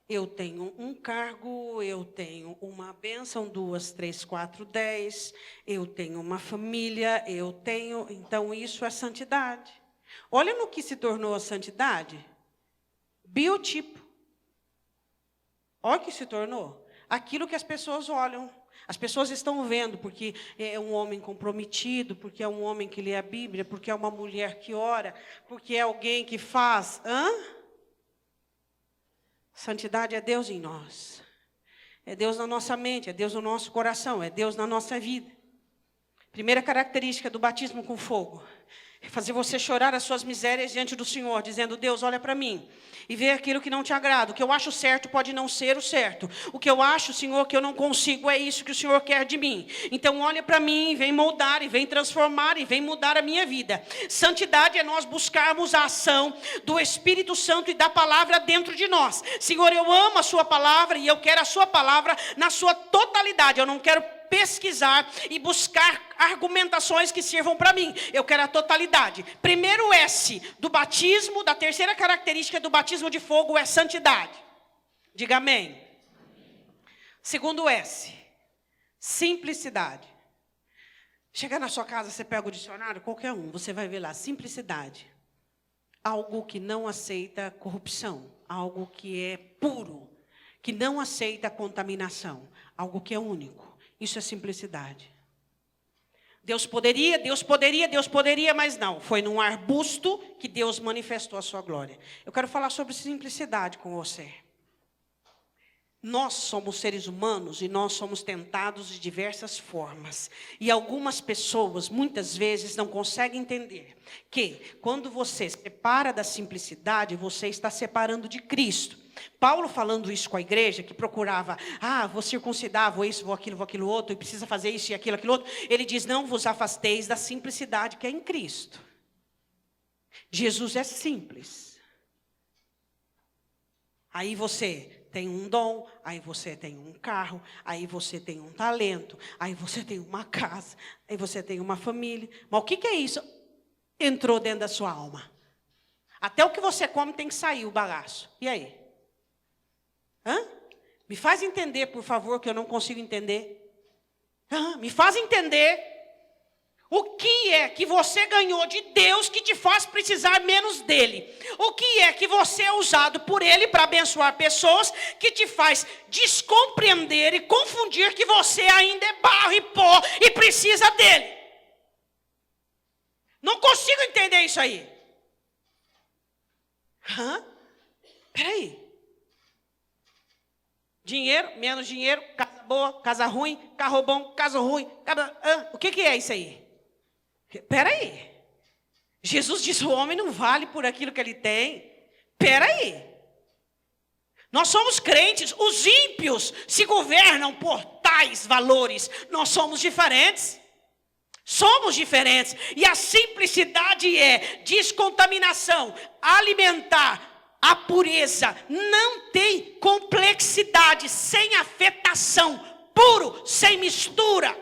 Eu tenho um cargo, eu tenho uma bênção, 2, 3, 4, 10. Eu tenho uma família, então isso é santidade. Olha no que se tornou a santidade. Biotipo. Olha o que se tornou. Aquilo que as pessoas olham. As pessoas estão vendo porque é um homem comprometido, porque é um homem que lê a Bíblia, porque é uma mulher que ora, porque é alguém que faz. Santidade é Deus em nós. É Deus na nossa mente, é Deus no nosso coração, é Deus na nossa vida. Primeira característica do batismo com fogo. É fazer você chorar as suas misérias diante do Senhor, dizendo, Deus, olha para mim e vê aquilo que não te agrada. O que eu acho certo pode não ser o certo. O que eu acho, Senhor, que eu não consigo, é isso que o Senhor quer de mim. Então olha para mim e vem moldar, e vem transformar, e vem mudar a minha vida. Santidade é nós buscarmos a ação do Espírito Santo e da palavra dentro de nós. Senhor, eu amo a sua palavra e eu quero a sua palavra na sua totalidade. Eu não quero pesquisar e buscar argumentações que sirvam para mim. Eu quero a totalidade. Primeiro S do batismo, da terceira característica do batismo de fogo é santidade. Diga amém. Segundo S, simplicidade. Chegar na sua casa, você pega o dicionário, qualquer um, você vai ver lá, simplicidade. Algo que não aceita corrupção, algo que é puro, que não aceita contaminação, algo que é único. Isso é simplicidade. Deus poderia, mas não. Foi num arbusto que Deus manifestou a sua glória. Eu quero falar sobre simplicidade com você. Nós somos seres humanos e nós somos tentados de diversas formas. E algumas pessoas, muitas vezes, não conseguem entender que quando você se separa da simplicidade, você está separando de Cristo. Paulo falando isso com a igreja, que procurava, vou circuncidar, vou isso, vou aquilo outro, e precisa fazer isso e aquilo outro. Ele diz, não vos afasteis da simplicidade que é em Cristo. Jesus é simples. Aí você tem um dom, aí você tem um carro, aí você tem um talento, aí você tem uma casa, aí você tem uma família. Mas o que é isso? Entrou dentro da sua alma. Até o que você come tem que sair o bagaço. E aí? Me faz entender, por favor, que eu não consigo entender. Me faz entender o que é que você ganhou de Deus que te faz precisar menos dele. O que é que você é usado por ele para abençoar pessoas que te faz descompreender e confundir que você ainda é barro e pó e precisa dele. Não consigo entender isso aí. Peraí. Dinheiro, menos dinheiro, casa boa, casa ruim, carro bom, carro ruim. O que é isso aí? Espera aí. Jesus disse, o homem não vale por aquilo que ele tem. Espera aí. Nós somos crentes, os ímpios se governam por tais valores. Nós somos diferentes. Somos diferentes. E a simplicidade é descontaminação, alimentar, a pureza, não tem complexidade, sem afetação, puro, sem mistura.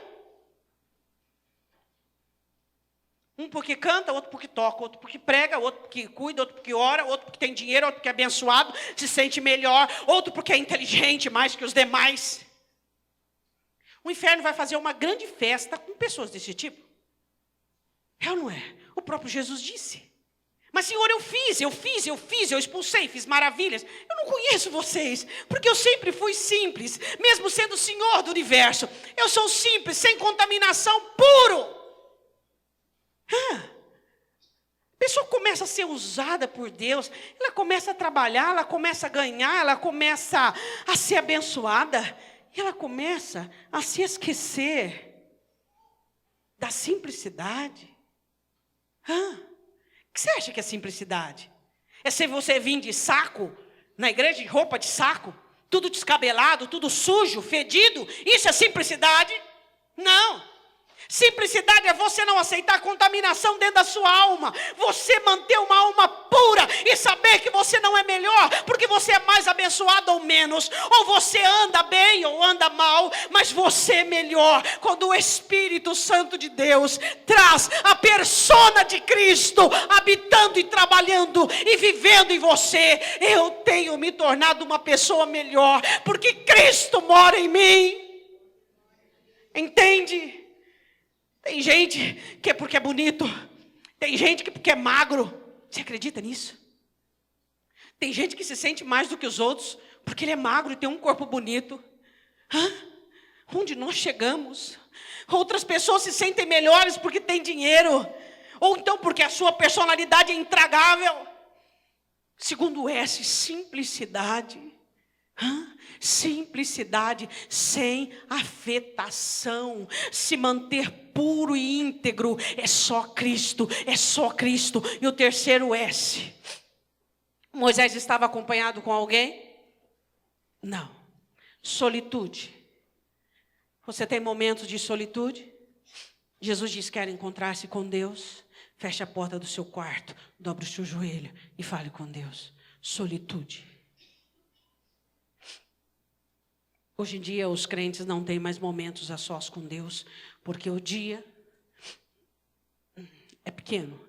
Um porque canta, outro porque toca, outro porque prega, outro porque cuida, outro porque ora, outro porque tem dinheiro, outro porque é abençoado, se sente melhor, outro porque é inteligente mais que os demais. O inferno vai fazer uma grande festa com pessoas desse tipo. É ou não é? O próprio Jesus disse. Mas, Senhor, eu expulsei, fiz maravilhas. Eu não conheço vocês, porque eu sempre fui simples, mesmo sendo o Senhor do universo. Eu sou simples, sem contaminação, puro. A pessoa começa a ser usada por Deus, ela começa a trabalhar, ela começa a ganhar, ela começa a ser abençoada, e ela começa a se esquecer da simplicidade. O que você acha que é simplicidade? É se você vir de saco, na igreja de roupa de saco, tudo descabelado, tudo sujo, fedido, isso é simplicidade? Não. Simplicidade é você não aceitar contaminação dentro da sua alma. Você manter uma alma pura e saber que você não é melhor porque você é mais abençoado ou menos. Ou você anda bem ou anda mal, mas você é melhor quando o Espírito Santo de Deus traz a persona de Cristo habitando e trabalhando e vivendo em você. Eu tenho me tornado uma pessoa melhor porque Cristo mora em mim. Entende? Tem gente que é porque é bonito. Tem gente que porque é magro. Você acredita nisso? Tem gente que se sente mais do que os outros porque ele é magro e tem um corpo bonito. Onde nós chegamos? Outras pessoas se sentem melhores porque têm dinheiro. Ou então porque a sua personalidade é intragável. Segundo S, simplicidade. Simplicidade sem afetação, se manter puro e íntegro, é só Cristo, é só Cristo. E o terceiro S, Moisés estava acompanhado com alguém? Não. Solitude. Você tem momentos de solitude? Jesus diz: quer encontrar-se com Deus? Feche a porta do seu quarto, dobre o seu joelho e fale com Deus. Solitude. Hoje em dia os crentes não têm mais momentos a sós com Deus, porque o dia é pequeno.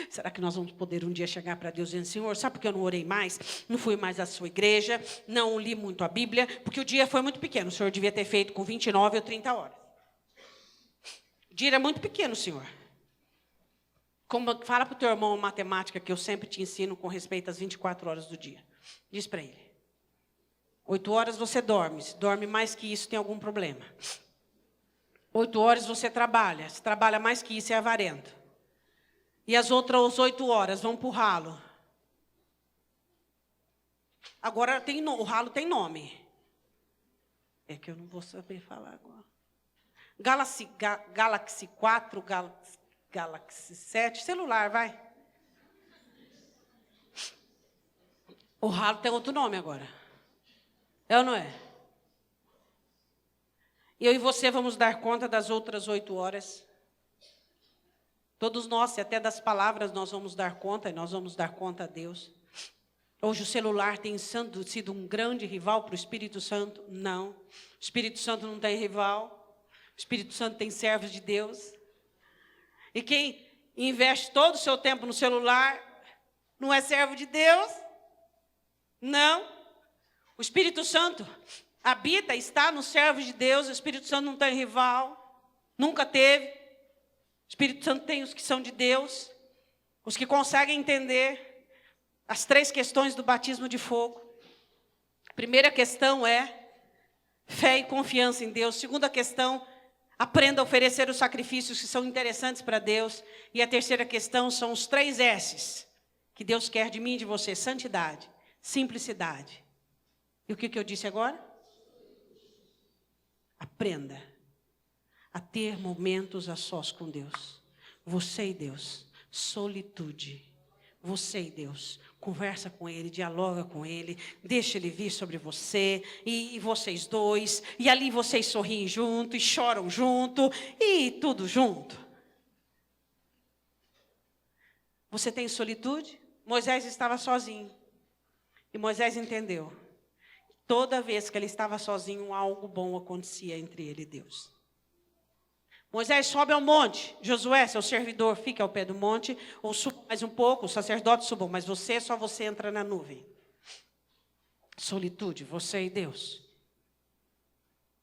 Será que nós vamos poder um dia chegar para Deus dizendo: Senhor, sabe por que eu não orei mais? Não fui mais à sua igreja, não li muito a Bíblia, porque o dia foi muito pequeno. O Senhor devia ter feito com 29 ou 30 horas. O dia era muito pequeno, Senhor. Fala para o teu irmão matemática que eu sempre te ensino com respeito às 24 horas do dia. Diz para ele: 8 horas você dorme. Se dorme mais que isso, tem algum problema. 8 horas você trabalha. Se trabalha mais que isso, é avarento. E as outras 8 horas vão para o ralo. Agora, o ralo tem nome. É que eu não vou saber falar agora. Galaxy 4, Galaxy 7, celular, vai. O ralo tem outro nome agora. É ou não é? Eu e você vamos dar conta das outras 8 horas. Todos nós, e até das palavras, nós vamos dar conta, e nós vamos dar conta a Deus. Hoje o celular tem sido um grande rival para o Espírito Santo? Não. O Espírito Santo não tem rival. O Espírito Santo tem servos de Deus. E quem investe todo o seu tempo no celular não é servo de Deus? Não. O Espírito Santo habita, está nos servos de Deus. O Espírito Santo não tem rival, nunca teve. O Espírito Santo tem os que são de Deus, os que conseguem entender as 3 questões do batismo de fogo. A primeira questão é fé e confiança em Deus. Segunda questão, aprenda a oferecer os sacrifícios que são interessantes para Deus. E a terceira questão são os 3 S's que Deus quer de mim e de você: santidade, simplicidade. E o que eu disse agora? Aprenda a ter momentos a sós com Deus. Você e Deus. Solitude. Você e Deus. Conversa com Ele, dialoga com Ele. Deixa Ele vir sobre você. E vocês dois. E ali vocês sorriem junto e choram junto. E tudo junto. Você tem solitude? Moisés estava sozinho. E Moisés entendeu. Toda vez que ele estava sozinho, algo bom acontecia entre ele e Deus. Moisés sobe ao monte. Josué, seu servidor, fica ao pé do monte. Ou suba mais um pouco, os sacerdotes subam. Mas só você entra na nuvem. Solitude, você e Deus.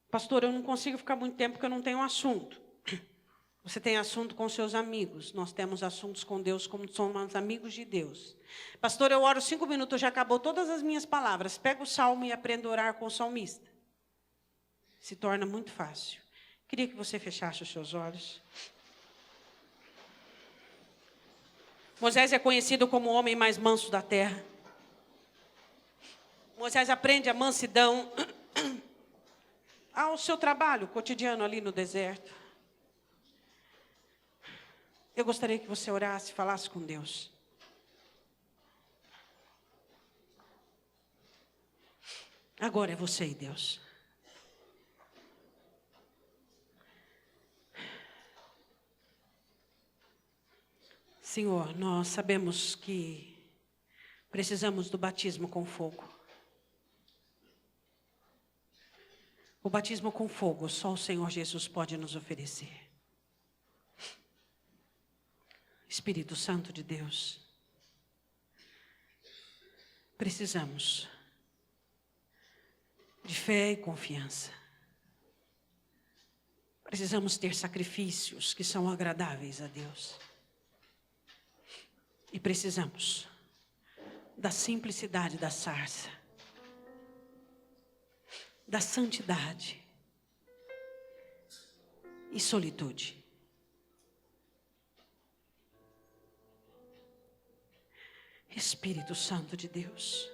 Pastor, eu não consigo ficar muito tempo porque eu não tenho assunto. Você tem assunto com seus amigos. Nós temos assuntos com Deus como somos amigos de Deus. Pastor, eu oro 5 minutos, já acabou todas as minhas palavras. Pega o salmo e aprenda a orar com o salmista. Se torna muito fácil. Queria que você fechasse os seus olhos. Moisés é conhecido como o homem mais manso da terra. Moisés aprende a mansidão ao seu trabalho cotidiano ali no deserto. Eu gostaria que você orasse e falasse com Deus. Agora é você e Deus. Senhor, nós sabemos que precisamos do batismo com fogo. O batismo com fogo só o Senhor Jesus pode nos oferecer. Espírito Santo de Deus, precisamos de fé e confiança. Precisamos ter sacrifícios que são agradáveis a Deus. E precisamos da simplicidade da sarça, da santidade e solitude. Espírito Santo de Deus,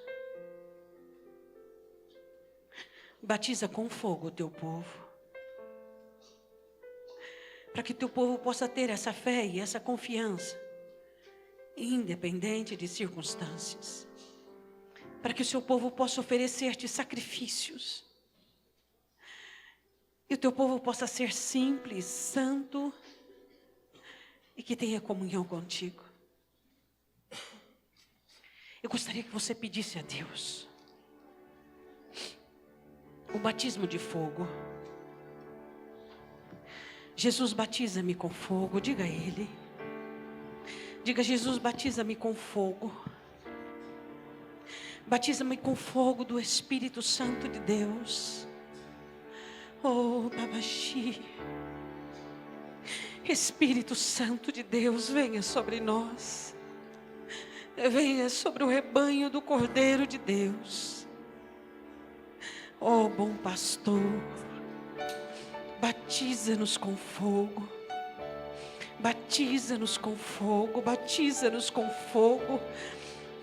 batiza com fogo o teu povo, para que o teu povo possa ter essa fé e essa confiança, independente de circunstâncias, para que o seu povo possa oferecer-te sacrifícios, e o teu povo possa ser simples, santo, e que tenha comunhão contigo. Eu gostaria que você pedisse a Deus o batismo de fogo. Jesus, batiza-me com fogo. Diga a Ele. Diga, Jesus, batiza-me com fogo. Batiza-me com fogo do Espírito Santo de Deus. Oh, Babaxi. Espírito Santo de Deus, venha sobre nós. Venha sobre o rebanho do Cordeiro de Deus. Oh, bom pastor, batiza-nos com fogo. Batiza-nos com fogo, batiza-nos com fogo.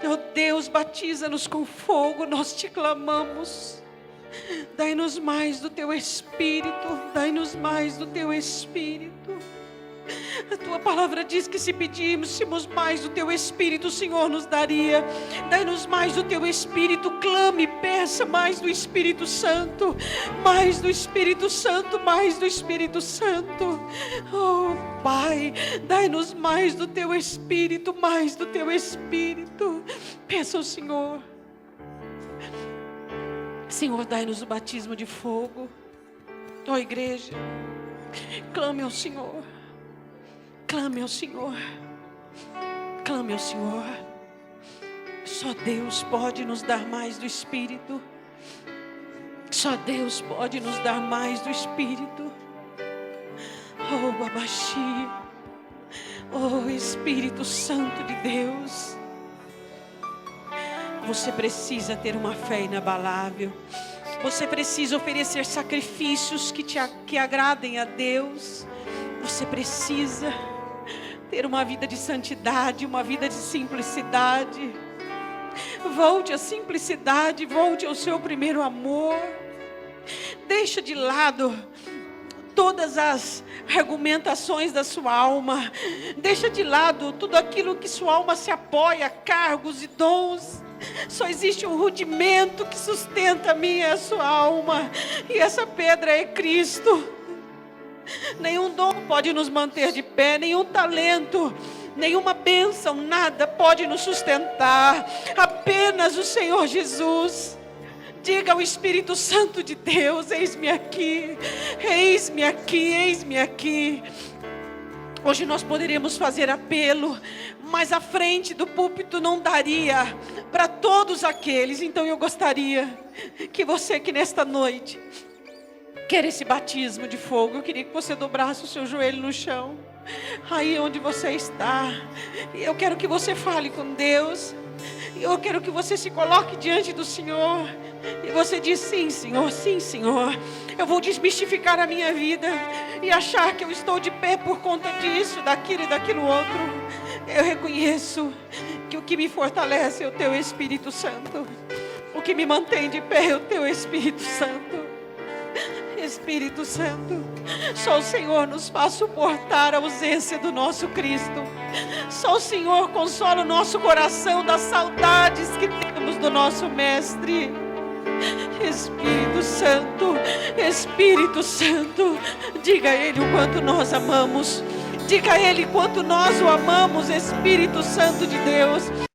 Oh Deus, batiza-nos com fogo, nós te clamamos. Dai-nos mais do teu Espírito, dai-nos mais do teu Espírito. A tua palavra diz que se pedíssemos mais do teu Espírito, o Senhor nos daria. Dai-nos mais do teu Espírito, clame, peça mais do Espírito Santo. Mais do Espírito Santo, mais do Espírito Santo. Oh Pai, dai-nos mais do teu Espírito, mais do teu Espírito. Peça ao Senhor. Senhor, dai-nos o batismo de fogo. Ó igreja, clame ao Senhor. Clame ao Senhor. Clame ao Senhor. Só Deus pode nos dar mais do Espírito. Só Deus pode nos dar mais do Espírito. Oh, Babaxi. Oh, Espírito Santo de Deus. Você precisa ter uma fé inabalável. Você precisa oferecer sacrifícios que agradem a Deus. Você precisa ter uma vida de santidade, uma vida de simplicidade. Volte à simplicidade, volte ao seu primeiro amor. Deixa de lado todas as argumentações da sua alma. Deixa de lado tudo aquilo que sua alma se apoia, cargos e dons. Só existe um rudimento que sustenta a minha e a sua alma. E essa pedra é Cristo. Nenhum dom pode nos manter de pé, nenhum talento, nenhuma bênção, nada pode nos sustentar. Apenas o Senhor Jesus. Diga ao Espírito Santo de Deus: eis-me aqui, eis-me aqui, eis-me aqui. Hoje nós poderíamos fazer apelo, mas a frente do púlpito não daria para todos aqueles. Então eu gostaria que você que nesta noite quer esse batismo de fogo. Eu queria que você dobrasse o seu joelho no chão, aí onde você está. Eu quero que você fale com Deus. Eu quero que você se coloque diante do Senhor. E você diz: sim, Senhor, sim, Senhor. Eu vou desmistificar a minha vida e achar que eu estou de pé por conta disso, daquilo e daquilo outro. Eu reconheço que o que me fortalece é o Teu Espírito Santo. O que me mantém de pé é o Teu Espírito Santo. Espírito Santo, só o Senhor nos faz suportar a ausência do nosso Cristo. Só o Senhor consola o nosso coração das saudades que temos do nosso Mestre. Espírito Santo, Espírito Santo, diga a Ele o quanto nós amamos. Diga a Ele quanto nós o amamos, Espírito Santo de Deus.